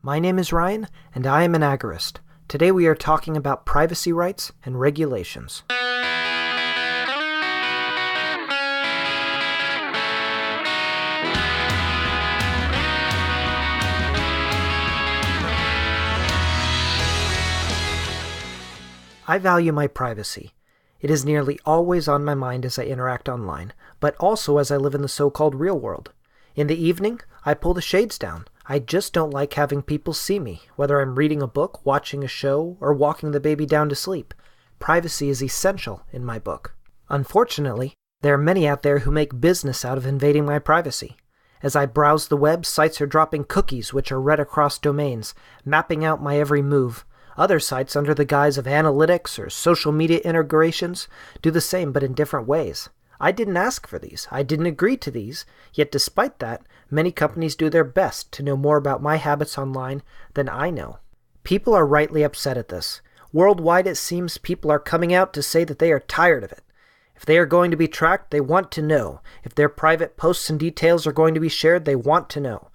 My name is Ryan, and I am an agorist. Today we are talking about privacy rights and regulations. I value my privacy. It is nearly always on my mind as I interact online, but also as I live in the so-called real world. In the evening, I pull the shades down. I just don't like having people see me, whether I'm reading a book, watching a show, or walking the baby down to sleep. Privacy is essential in my book. Unfortunately, there are many out there who make business out of invading my privacy. As I browse the web, sites are dropping cookies which are read across domains, mapping out my every move. Other sites, under the guise of analytics or social media integrations, do the same but in different ways. I didn't ask for these. I didn't agree to these. Yet despite that, many companies do their best to know more about my habits online than I know. People are rightly upset at this. Worldwide, it seems people are coming out to say that they are tired of it. If they are going to be tracked, they want to know. If their private posts and details are going to be shared, they want to know.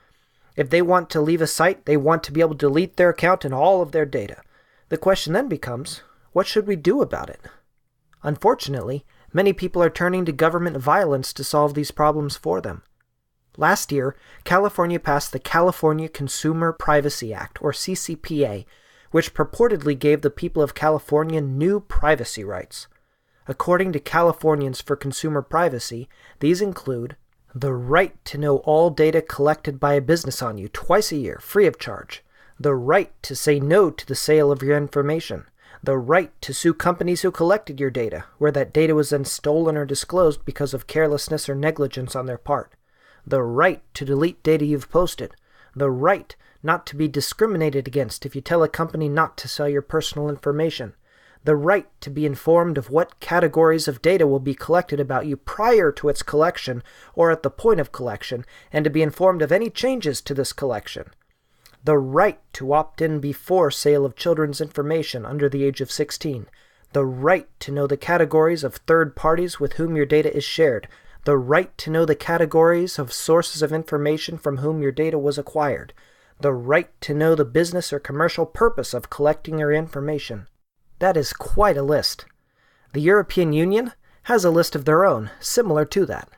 If they want to leave a site, they want to be able to delete their account and all of their data. The question then becomes, what should we do about it? Unfortunately, many people are turning to government violence to solve these problems for them. Last year, California passed the California Consumer Privacy Act, or CCPA, which purportedly gave the people of California new privacy rights. According to Californians for Consumer Privacy, these include the right to know all data collected by a business on you twice a year, free of charge. The right to say no to the sale of your information. The right to sue companies who collected your data, where that data was then stolen or disclosed because of carelessness or negligence on their part. The right to delete data you've posted. The right not to be discriminated against if you tell a company not to sell your personal information. The right to be informed of what categories of data will be collected about you prior to its collection or at the point of collection, and to be informed of any changes to this collection. The right to opt in before sale of children's information under the age of 16. The right to know the categories of third parties with whom your data is shared. The right to know the categories of sources of information from whom your data was acquired. The right to know the business or commercial purpose of collecting your information. That is quite a list. The European Union has a list of their own, similar to that.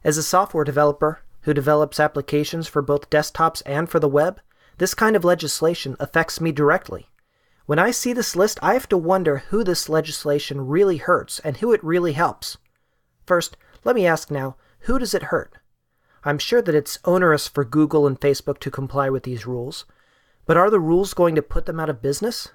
As a software developer who develops applications for both desktops and for the web, this kind of legislation affects me directly. When I see this list, I have to wonder who this legislation really hurts and who it really helps. First, let me ask now, who does it hurt? I'm sure that it's onerous for Google and Facebook to comply with these rules, but are the rules going to put them out of business?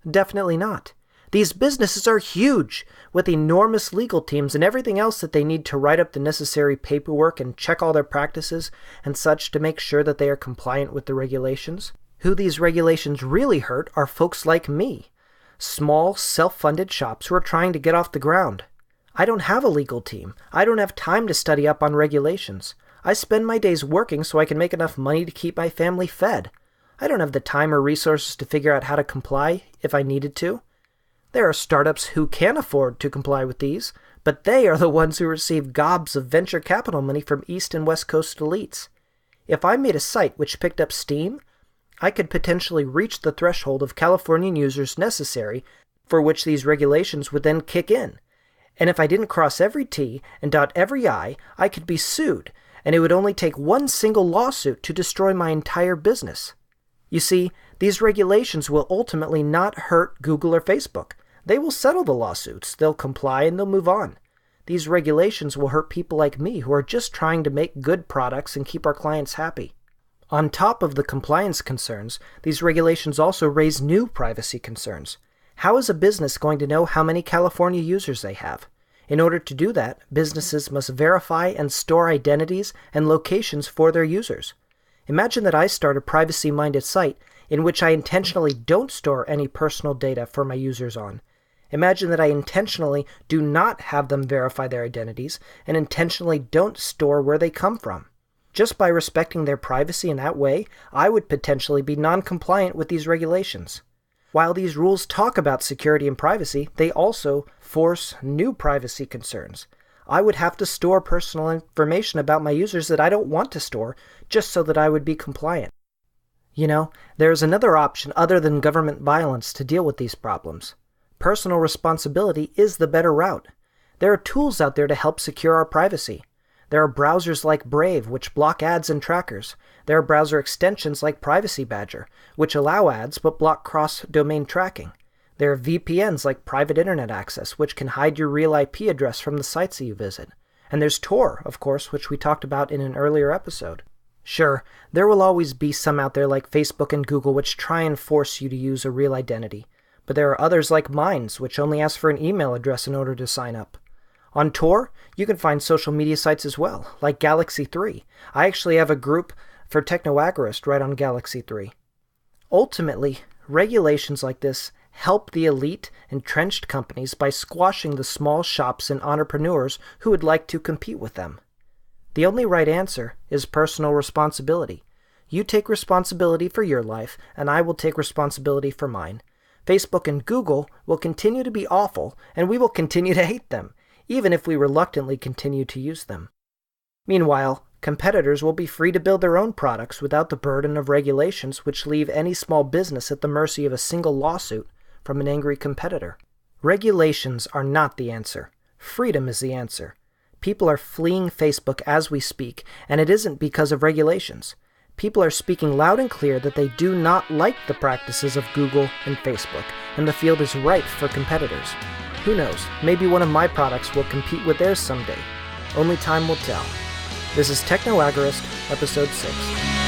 Definitely not. These businesses are huge, with enormous legal teams and everything else that they need to write up the necessary paperwork and check all their practices and such to make sure that they are compliant with the regulations. Who these regulations really hurt are folks like me, small, self-funded shops who are trying to get off the ground. I don't have a legal team. I don't have time to study up on regulations. I spend my days working so I can make enough money to keep my family fed. I don't have the time or resources to figure out how to comply if I needed to. There are startups who can afford to comply with these, but they are the ones who receive gobs of venture capital money from East and West Coast elites. If I made a site which picked up steam, I could potentially reach the threshold of Californian users necessary for which these regulations would then kick in. And if I didn't cross every T and dot every I, I could be sued, and it would only take one single lawsuit to destroy my entire business. You see, these regulations will ultimately not hurt Google or Facebook. They will settle the lawsuits, they'll comply, and they'll move on. These regulations will hurt people like me who are just trying to make good products and keep our clients happy. On top of the compliance concerns, these regulations also raise new privacy concerns. How is a business going to know how many California users they have? In order to do that, businesses must verify and store identities and locations for their users. Imagine that I start a privacy-minded site in which I intentionally don't store any personal data for my users on. Imagine that I intentionally do not have them verify their identities and intentionally don't store where they come from. Just by respecting their privacy in that way, I would potentially be non-compliant with these regulations. While these rules talk about security and privacy, they also force new privacy concerns. I would have to store personal information about my users that I don't want to store just so that I would be compliant. There is another option other than government violence to deal with these problems. Personal responsibility is the better route. There are tools out there to help secure our privacy. There are browsers like Brave, which block ads and trackers. There are browser extensions like Privacy Badger, which allow ads but block cross-domain tracking. There are VPNs like Private Internet Access, which can hide your real IP address from the sites that you visit. And there's Tor, of course, which we talked about in an earlier episode. Sure, there will always be some out there like Facebook and Google which try and force you to use a real identity. But there are others like Minds, which only ask for an email address in order to sign up. On Tor, you can find social media sites as well, like Galaxy 3. I actually have a group for Technoagorist right on Galaxy 3. Ultimately, regulations like this help the elite, entrenched companies by squashing the small shops and entrepreneurs who would like to compete with them. The only right answer is personal responsibility. You take responsibility for your life, and I will take responsibility for mine. Facebook and Google will continue to be awful, and we will continue to hate them, even if we reluctantly continue to use them. Meanwhile, competitors will be free to build their own products without the burden of regulations which leave any small business at the mercy of a single lawsuit from an angry competitor. Regulations are not the answer. Freedom is the answer. People are fleeing Facebook as we speak, and it isn't because of regulations. People are speaking loud and clear that they do not like the practices of Google and Facebook, and the field is ripe for competitors. Who knows, maybe one of my products will compete with theirs someday. Only time will tell. This is Technoagorist, Episode 6.